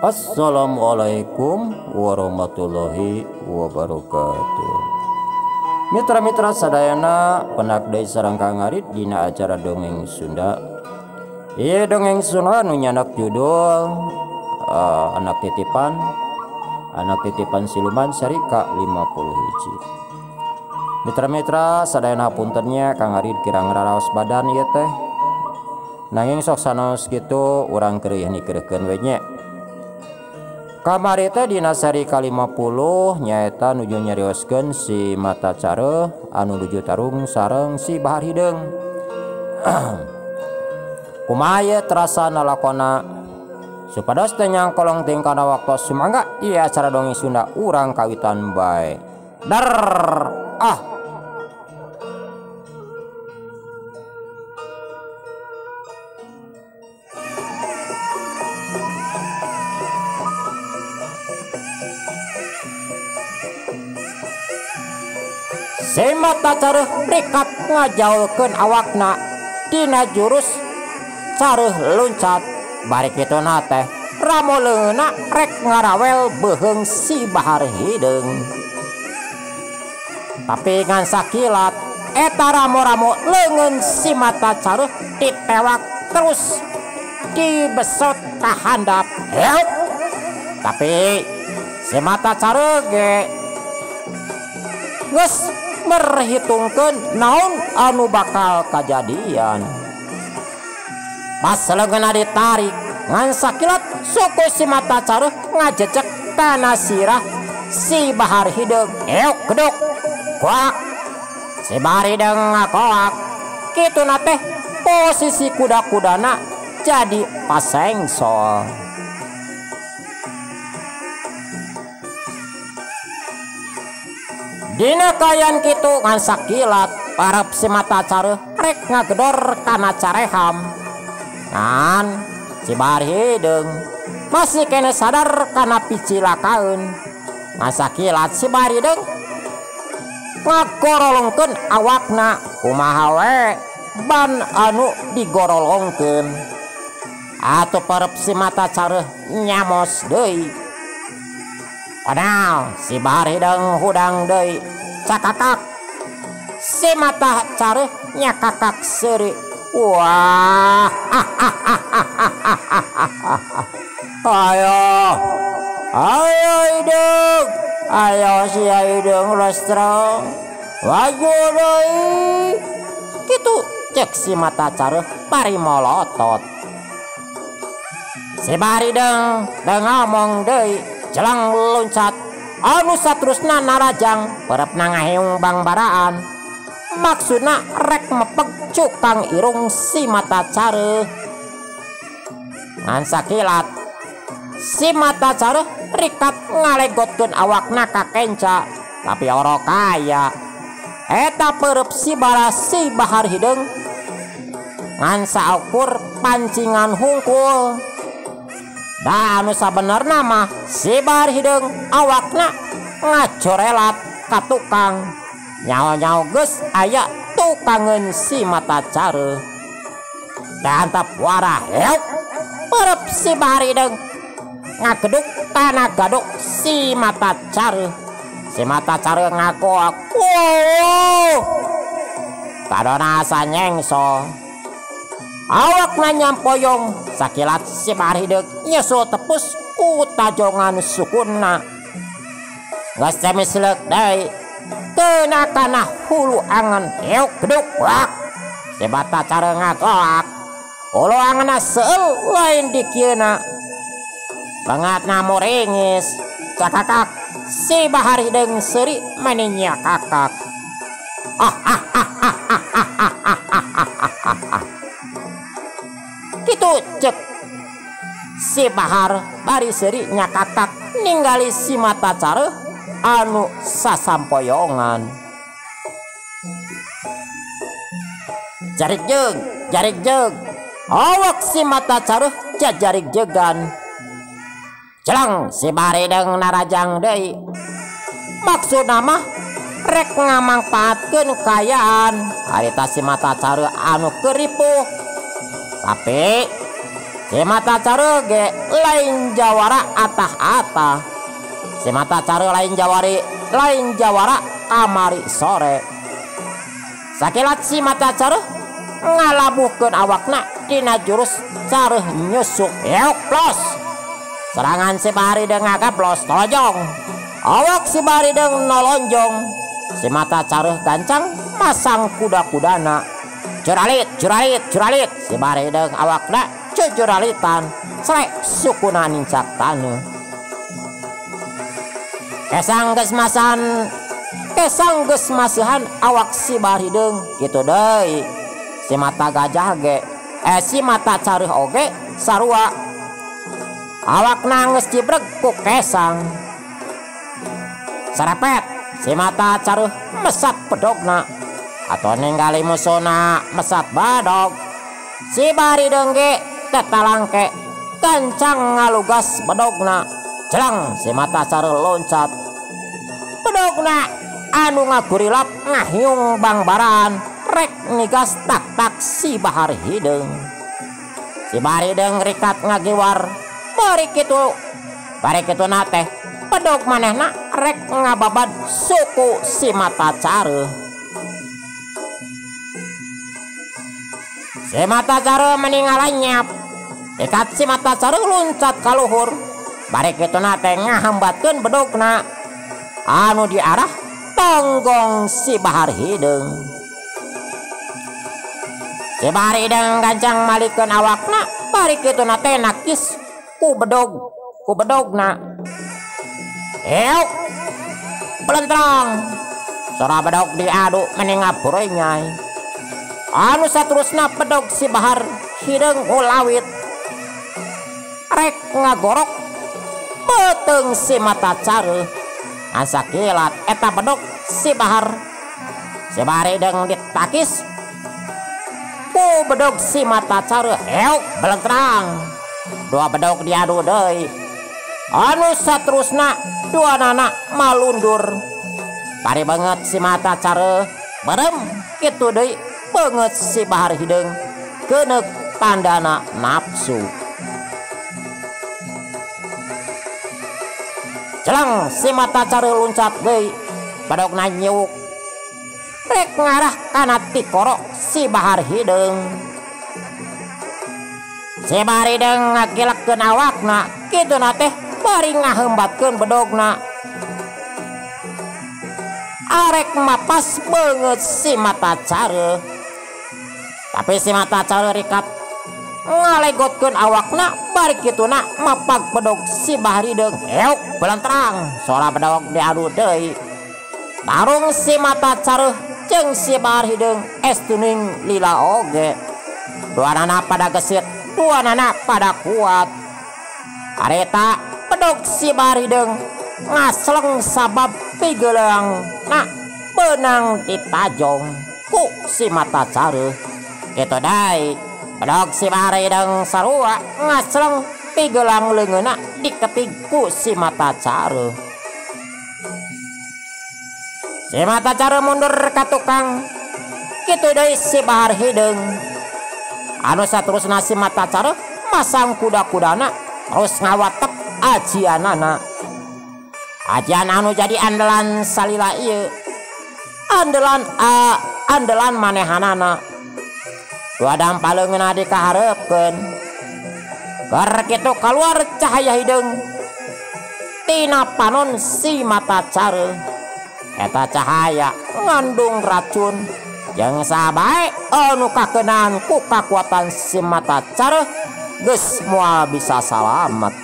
Assalamualaikum warahmatullahi wabarakatuh. Mitra-mitra sadayana penak deui sareng Kang Arit dina acara dongeng Sunda. Ieu dongeng Sunda nu nyanak judul anak titipan siluman seri ke-51. Mitra-mitra sadayana puntennya Kang Arit kirang raraos badan ieu teh. Nanging sok sanos kitu urang keur nikeurkeun we nya. Kamari teh dina seri ke-50 nyaeta nuju nyarioskeun si mata care anu nuju tarung sareng si bahar hideung. Kumaha ye terasa nalakona supados teh nyangkolong ting kana waktu sumangga ieu acara dongeng Sunda urang kawitan bae. Dar Si mata careuh rikat ngajaulkeun awakna dina jurus careuh luncat. Bari kituna teh ramoleuna rek ngarawel beuheung si bahar hideung. Tapi ngan sakilat eta ramo-ramo leungeun si mata careuh ditewak terus dibesot ka handap. Tapi si mata careuh ge geus merhitungkeun naon anu bakal kajadian. Pas leungeunna ditarik ngan sakilat suku si mata careuh ngajejek kana sirah si bahar hideung. Euk geduk kuak si bahar hideung ngakoak. Kituna teh posisi kuda-kudana jadi pasengsol. Dina kayan kitu ngan sakilat parep si mata careuh rek ngagedor kana careham. Ngan si bahar hideung masih kene sadar kana picilakaeun. Ngan sakilat si bahar hideung ngagorolongkeun awakna kumaha we ban anu digorolongkeun. Atuh parep si mata careuh nyamos deui. Padahal si bahar hideung hudang deui cakakak. Si mata careuh nyakakak seuri. Wah, ayo hideung, ayo si hideung lestro waju deui. Kitu cek si mata careuh bari molotot. Si bahar hideung teu ngomong deui. Jelang luncat anu saterusna narajang perep nangaheung bang baraan. Maksudna rek mepeg cukang irung si mata careuh. Ngan sakilat si mata careuh rikat ngalegotkeun awakna ka kenca. Tapi oro kaya eta perep si si bahar hideung ngan saukur pancingan hungkul. Da anu sabenerna mah si bahar hideung awakna ngacorelat ka tukang. Nyaho-nyaho geus aya tukangeun si mata careuh. Da antap warah heuk perep si bahar hideung ngageduk tanah gaduk si mata careuh. Si mata careuh ngakoak. Wow, kadona asa nyengso. Awakna nyampoyong sakilat si bahar hideung nyusul tepus ku tajongan sukunna. Geus teh misleuk deui keuna kana hulu angen. Euk geduk wak si mata careuh ngakoak. Hulu angeunna seueul lain di kieuna. Bangatna muringis cakakak si bahar hideung seuri mani nyakakak. Kitu cek si bahar bari seuri nyakakak ningali si mata careuh anu sasampoyongan. Jarik jeug awak si mata careuh jajarik jegan. Jelang si bahar hideung narajang deui. Maksudna mah rek ngamangpaatkeun kayaan harita si mata careuh anu keur ripuh. Tapi Si mata cara ge lain jawara atah-atah. Si mata cara lain jawara kamari sore. Sakilat si mata cara ngalabuhkeun awakna dina jurus careuh nyusuk. Yeuk plos. Serangan si Barideng ngagaplos tolojong. Awak si Barideng nolonjong. Si mata careuh gancang masang kuda-kudana. Juralit. Si Barideng awakna juralitan selek sukuna nincak tanu. Kesang geus masihan awak si Barideng kitu deui. Si mata gajah ge si mata careuh oge sarua awakna geus cibreg ku kesang. Sarepet si mata careuh mesat pedogna atau ninggali musuhna mesat badog. Si Barideng ge tetalangke gancang ngalugas bedogna. Jelang si mata careuh loncat. Bedogna anu ngagurilap ngahiung bangbaran rek nigas tak si Bahar Hideung. Si Barideng rikat ngagiwar bari kitu na teh bedog manehna rek ngababad suku si mata careuh. Si mata careuh meninggal nyap. Ikat si mata careuh loncat ka luhur. Bari kitu na teh ngahambatkeun bedogna anu diarah tonggong si Bahar Hideung. Si Barideng gancang malikeun awakna bari kitu na teh nakis ku bedogna. Euk pelentrang sora bedog diadu meninga pureuy nyai. Anu saterusna bedog si Bahar Hideung ulawit rek ngagorok beteung si mata careuh. Sakilat eta bedog si Bahar. Si Barideng ditakis ku bedog si mata careuh. Euk belentrang dua bedog diadu deui. Anu saterusna duanana malundur. Bari banget si mata careuh berem kitu deui banget si Bahar Hideung keuneup tandana nafsu. Jelang si mata careuh loncat deui bedogna nyewuk rek ngarah kana tikoro si Bahar Hideung. Si Barideng ngagilekeun awakna kitu na teh bari ngahembatkeun bedogna arek mapas beungeut si mata careuh. Tapi si mata careuh rikat ngalegotkeun awakna bari kituna mapag bedog si Bahar Hideung. Euk belentrang sora bedog diadu deui. Tarung si mata careuh jeung si Bahar Hideung estuning lila oge. Duanana pada gesit, duanana pada kuat. Harita bedog si Bahar Hideung ngasleng sabab pigeuleung na beunang ditajong ku si mata careuh. Kitu deui bedog si Bahar Hideung sarua ngasleng pigeulang leungeunna diketig ku si mata careuh. Si mata careuh mundur ka tukang kitu deui si Bahar Hideung. Anu saterusna si mata careuh masang kuda-kudana terus ngawatek ajianana. Ajian anu jadi andalan salila ieu andalan manehanana. Dua dampaleungeunna dikahareupeun. Keur kitu kaluar cahaya hideung tina panon si mata careuh. Eta cahaya ngandung racun jeung sabae anu kakeunaan ku kakuatan si mata careuh geus moal bisa salamet.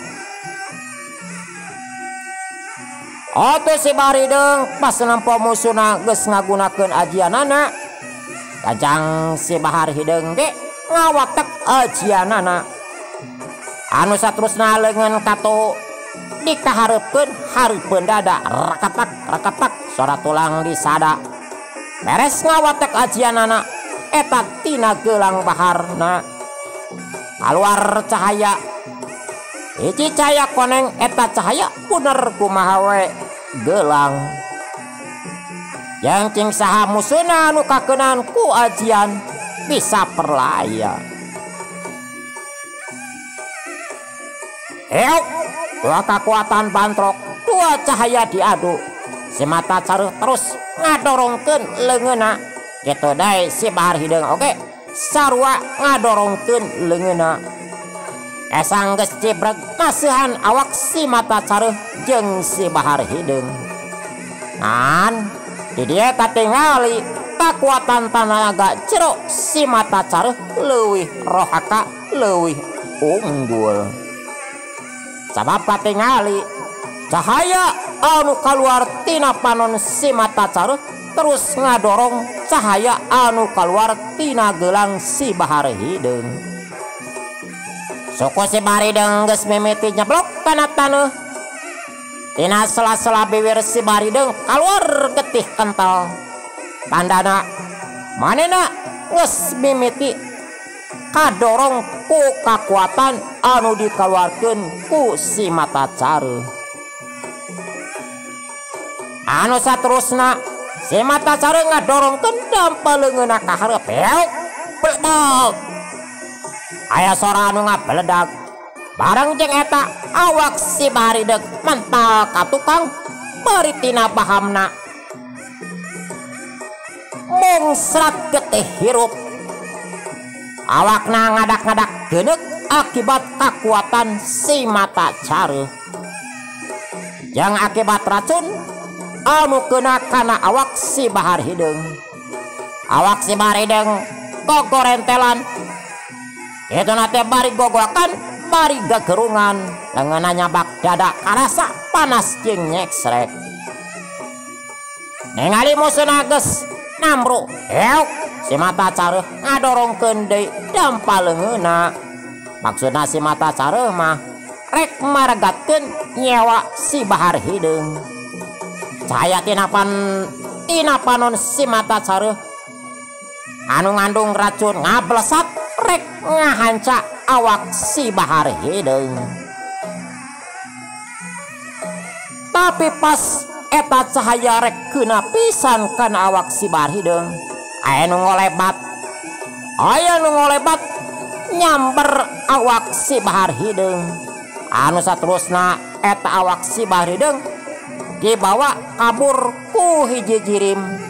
Oto si Bahar Hideung pas nempo musuhna geus ngagunakeun ajianana, kajang si Bahar Hideung ge ngawatek ajianana. Anu saterusna leungeun kato dikahareupeun hareupeun dada rakatak sora tulang disada. Beres ngawatek ajianana eta tina geulang baharna kaluar cahaya. Hiji cahaya koneng eta cahaya puner kumaha we geulang. Yang cing saha musuhna anu kakeunaan ku ajian bisa perlaya. Heuk, dua kekuatan bantrok, dua cahaya diadu. Si mata caruh terus ngadorongkeun leungeunna. Kitu dae si Bahar Hideung oge sarua ngadorongkeun leungeunna. Esang geus cibreg masihan awak si mata caruh jeung si Bahar Hideung. Ngan di dieu katingali kekuatan tanaga jero si mata caruh leuwih rohaka, leuwih unggul. Sabab katingali cahaya anu kaluar tina panon si mata caruh terus ngadorong cahaya anu kaluar tina gelang si Bahar Hideung. Suku si Bahar Hideung geus mimiti nyeblok kana taneuh. Tina sela-sela bibir si Bahar Hideung kaluar getih kental. Tandana manehna geus mimiti kadorong ku kekuatan anu dikaluarkeun ku si mata caruh. Anu saterusna si mata caruh ngadorongkeun dampaleungeunna ka hareup. Heuk, bledag. Aya sora anu ngabeledag. Bareng jeung eta awak si Bahar Hideung mental ka tukang bari tina bahamna. Mungsrat getih hirup. Awakna ngadak-ngadak geuneuh akibat kekuatan si mata caruh. Yang akibat racun anu keuna kana awak si Bahar Hideung. Awak si Bahar Hideung gogorentelan. Kitu nate bari gogoakan, bari gagerungan, leungeunna nyabak dada karasa panas jeung nyeksrek. Ningali musuhna geus namru, heuk, si mata caruh ngadorongkeun deui dampaleungeunna. Maksudna si mata caruh mah rek maregatkeun nyewa si Bahar Hideung. Cahaya tina panon si mata caruh anu ngandung racun ngablesat rek ngahanca awak si Bahar Hideung. Tapi pas eta cahaya rek keuna pisan kana awak si Bahar Hideung, aya nu ngolebat nyamber awak si Bahar Hideung. Anu saterusna eta awak si Bahar Hideung dibawa kabur ku hiji jirim.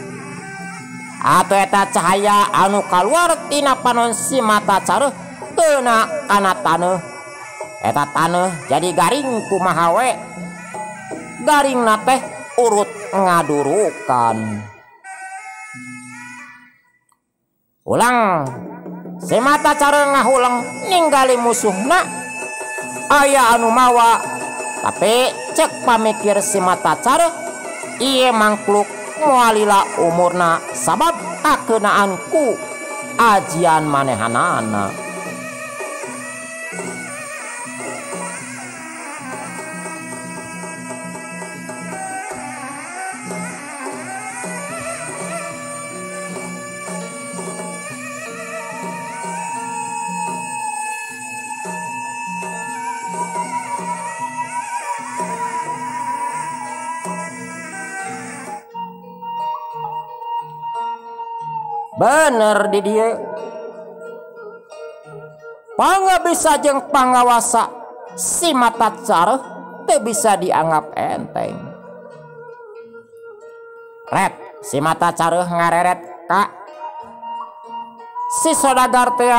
Atuh eta cahaya anu kaluar tina panon si mata caruh keuna kana taneuh. Eta taneuh jadi garing kumaha we. Garingna teh urut ngadurukan. Ulang si mata caruh ngahulang ningali musuhna aya anu mawa. Tapi cek pamikir si mata caruh ieu mangkluk moalila umurna sabab kakeunaan ku ajian manehanana. Bener di dieu pangabisa jeung pangawasa si mata caruh teu bisa dianggap enteng. Ret si mata caruh ngareret ka si sodagar teh.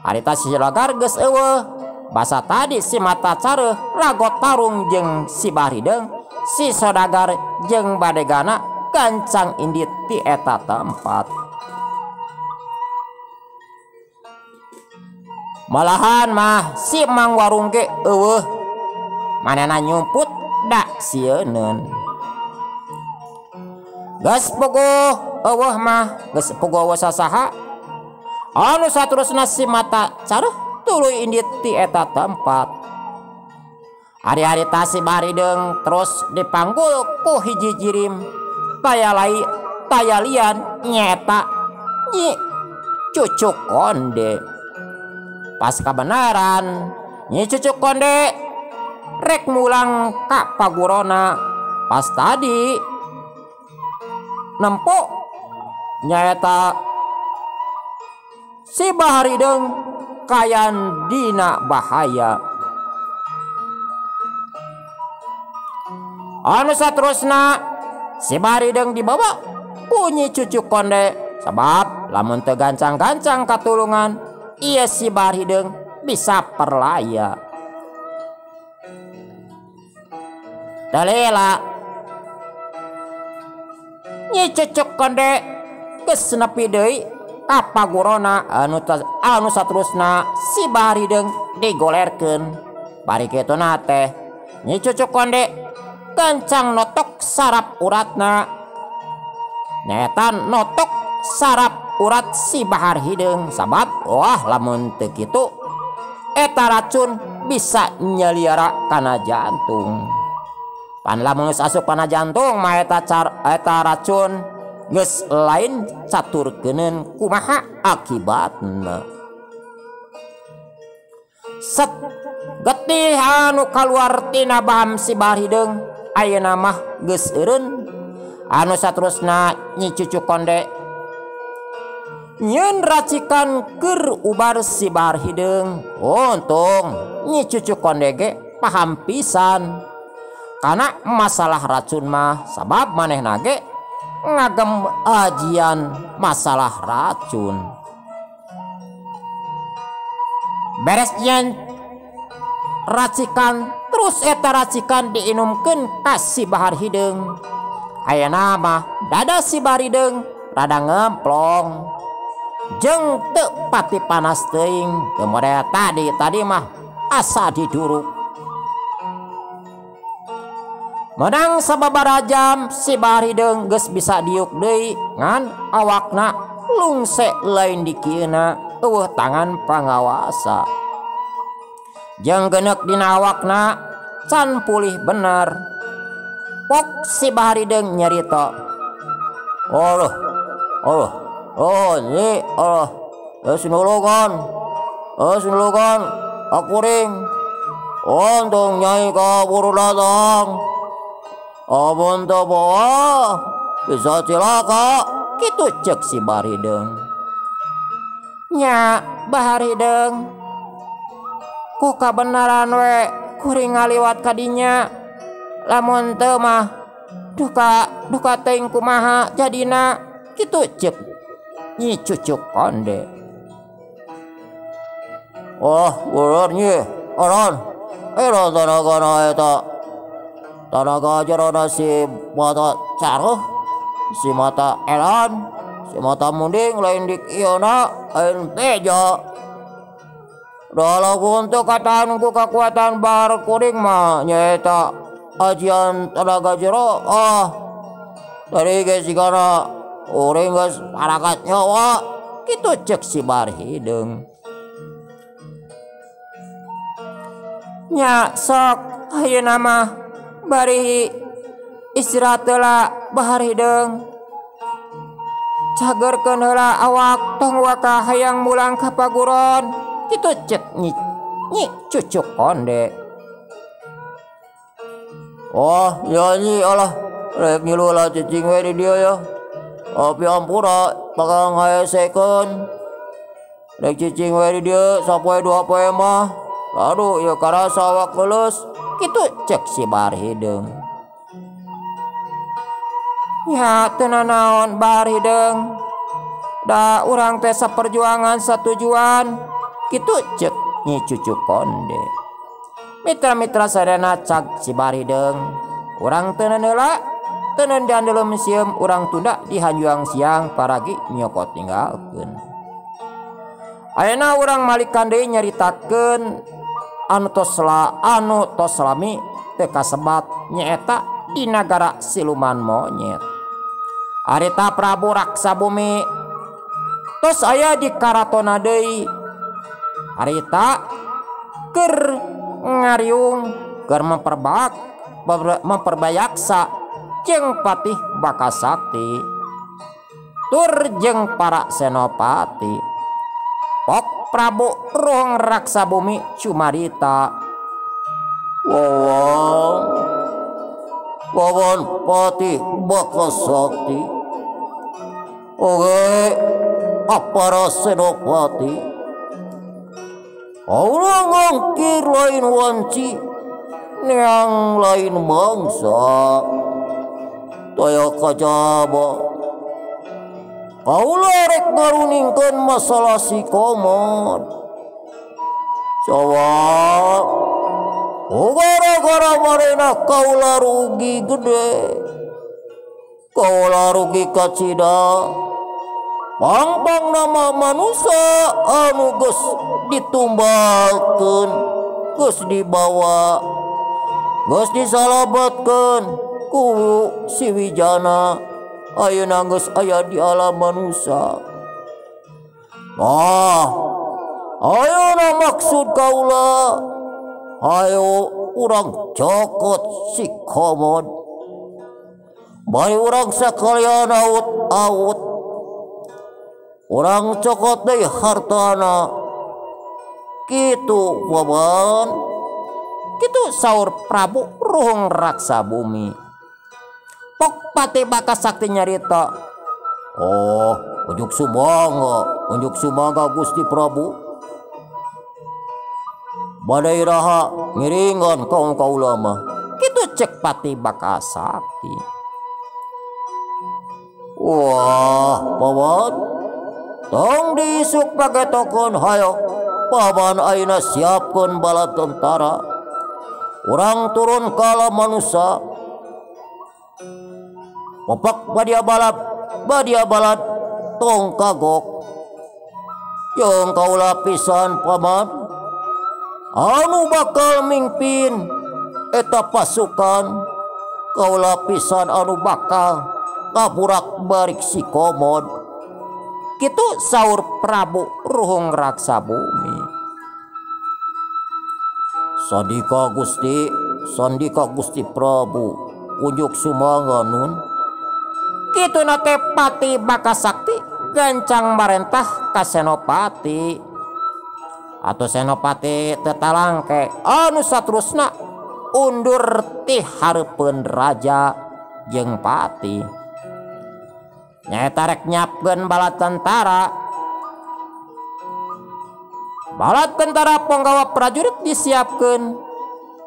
Harita si sodagar geus eueuh basa tadi si mata caruh lagot tarung jeung si Bahar Hideung. Si sodagar jeung badegana gancang indit di eta tempat. Malahan mah si Mang Warung ge eueuh manehna nyumput da sieun. Geus puguh eueuh mah geus puguh eueuh sasaha. Anu saterusna si mata caruh tuluy indit di eta tempat. Hari-hari si Bahar Hideung terus dipanggul ku hiji jirim. Taya lian nyeta Nyi Cucuk Konde. Pas kabenaran Nyi Cucuk Konde rek mulang ka pagurona. Pas tadi nempuk nyaeta si Bahar Hideung kayan dina bahaya. Anu saterusna si Barideng dibawa punyi cucu konde, sebab lamun teu gancang-gancang katulungan iya si Barideng bisa perlaya. Dalela nyi cucu konde geus nepi deui ka pagurona anu saterusna si Barideng digolerkeun. Bari kitu teh nyi cucu konde gancang notok sarap uratna, nyaeta notok sarap urat si Bahar Hideng, sabab wah lamun teu kitu eta racun bisa nyeliara kana jantung. Pan lamun geus asup kana jantung mah eta racun geus lain caturkeuneun kumaha akibatna. Set getih anu kaluar tina baham si Bahar Hideng ayeuna mah geus eureun. Anu saterusna nyi cucu konde nyeun racikan keur ubar si Bahar Hideng. Untung nyi cucu konde ge paham pisan kana masalah racun mah, sabab manehna ge ngagem ajian masalah racun. Beres nyen racikan terus eta racikan diinumkeun ka si Bahar Hideng. Ayeuna mah dada si Bahar Hideng rada ngemplong jeung teu pati panas teuing, teu model tadi mah asa diduruk. Menang sababaraha jam si Bahar Hideng geus bisa diuk deui ngan awakna lungse lain di kieuna eueuh tangan pangawasa. Jeung geuneuk dina awakna can pulih bener. Pok si Bahar Hideng nyarita, nyi sinulungan akuring untung nyai kaburu datang. Amun teu bawa bisa cilaka, kitu ceuk si Bahar Hideng. Nya Bahar Hideng, ku kabenaran we kuring ngaliwat ka dinya. Lamun teu mah duka teuing kumaha jadina, kitu ceuk nyi cucu konde. Bener nyi, aran tanagana eta tanaga ajarana si mata caruh, si mata elan, si mata munding lain di kiona lain teja. Dalagun teu kataan ku kakuatan Bahar kuring mah nyaeta ajian tanaga jero. Tadi geus sigana uring geus parakat nyawa, kitu ceuk si Bahar Hideng. Nya sok ayeuna mah bari istirahat heula Bahar Hideng. Cagerkeun heula awak tong waka hayang mulang ka paguron, kitu ceuk nyi cucu konde. Ya nyi alah rek ngilu lah cicing we di dieu ya. Api ampura bakal ngaesekeun. Rek cicing we di dieu sapoe dua poe mah. Aduh ya karasa awak leuleus, kitu ceuk si Bahar Hideng. Ya teu nanaon Bahar Hideng, da urang teh saperjuangan satujuan, kitu ceuk nyi cucu konde. Mitra-mitra sadana cag si Bahar Hideng, urang teu heula teu diandelem sieum urang tunda di hanjuang siang paragi nyokot tinggalkeun. Ayeuna urang malikan deui nyaritakeun anu tos lami teu kasebat nyaeta di nagara siluman monyet. Harita Prabu Raksabumi tos aya di karatona deui. Harita keur ngariung keur memperbayaksa jeung Patih Bakasakti tur jeung para senopati. Pok Prabu Rohong Raksabumi cumarita, wawan Patih Bakasakti oge apara senopati urang ngangkir lain wanci yang lain bangsa. Taya kajaba kaula rek ngaruningkeun masalah si Komod. Jawab, gara-gara marena kaula rugi gede. Kaula rugi kacida pang nama manusia anu geus ditumbalkeun, geus dibawa, geus disalabatkeun ku si Wijana. Ayeuna geus aya di alam manusia. Nah, ayeuna maksud kaula, ayo urang cokot si Komod. Bari urang sakalian aut-aut, urang cokot deui hartana. Kitu Paman, kitu saur Prabu Ruhung Raksa Bumi. Pok Pati Bakasakti nyarita. Oh, unjuk sumangga Gusti Prabu. Badai raha ngiringan kaum kaula mah. Kitu cek Pati Bakasakti. Wah, Paman, tong diisuk pagetokeun hayo. Paman ayeuna siapkeun bala tentara. Urang turun ka alam manusia. Popak badia balad tong kagok. Yang kaula pisan Paman anu bakal mingpin eta pasukan. Kaula pisan anu bakal kaburak barik si Komod. Kitu saur Prabu Ruhung Raksa Bumi. Sandika Gusti Prabu, unjuk sumangga nun. Kitu nate Pati Bakasakti gancang marentah ka Senopati. Atau Senopati tetalangke anu saterusna undur ti hareupeun raja jeung pati. Nyaeta rek nyiapkeun bala tentara. Bala tentara penggawa prajurit disiapkeun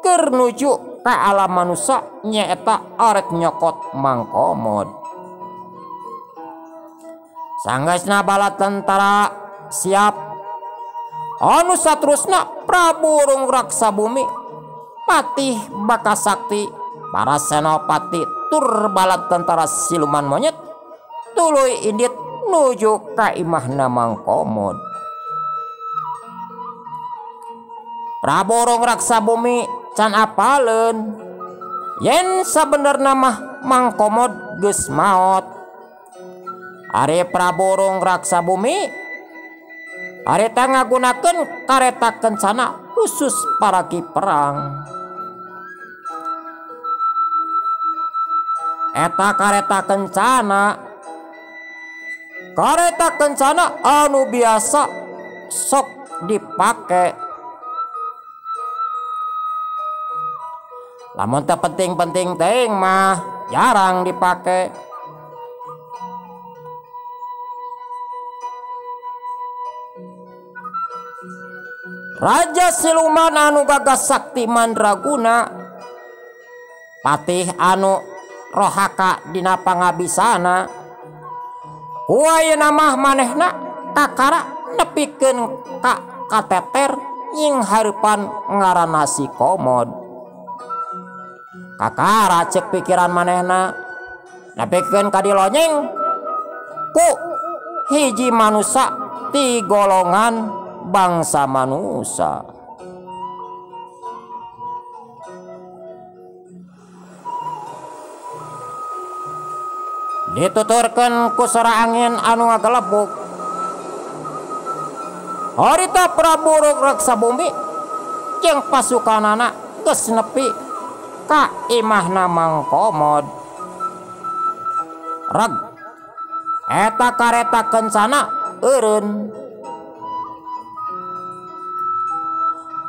keur nuju ka alam manusia nyaeta arek nyokot Mang Komod. Sanggeusna bala tentara siap, anu saterusna Prabu Ruhung Raksa Bumi, Pati Bakasakti, para senopati tur bala tentara siluman monyet tuluy indit nuju ka imahna Mang Komod. Prabu Ruhung Raksa Bumi can apaleun yen sabenerna mah Mang Komod geus maot. Ari Prabu Ruhung Raksa Bumi areta ngagunakeun kareta kencana khusus paraki perang. Eta kareta kencana anu biasa sok dipake. Lamun teu penting-penting teuing mah jarang dipake. Raja siluman anu gagas sakti mandraguna, patih anu rohaka dina pangabisana, ayeuna mah manehna kakara nepikeun ka kateter nying hareupan ngaranna si Komod. Kakara cek pikiran manehna nepikeun ka dilonyeng ku hiji manusia ti golongan bangsa manusia. Dituturkeun ku sora angin anu ngagelebuk. Harita Prabu Ruhung Raksa Bumi jeung pasukanana geus nepi ka imahna Mang Komod. Reg eta kareta kencana eureun.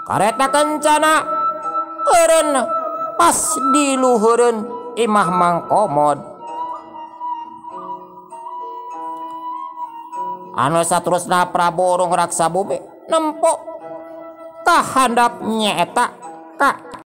Kareta kencana eureun pas di luhureun imah Mang Komod. Anu saterusna Prabu Ruhung Raksa Bumi nempo ka handap nyaeta ka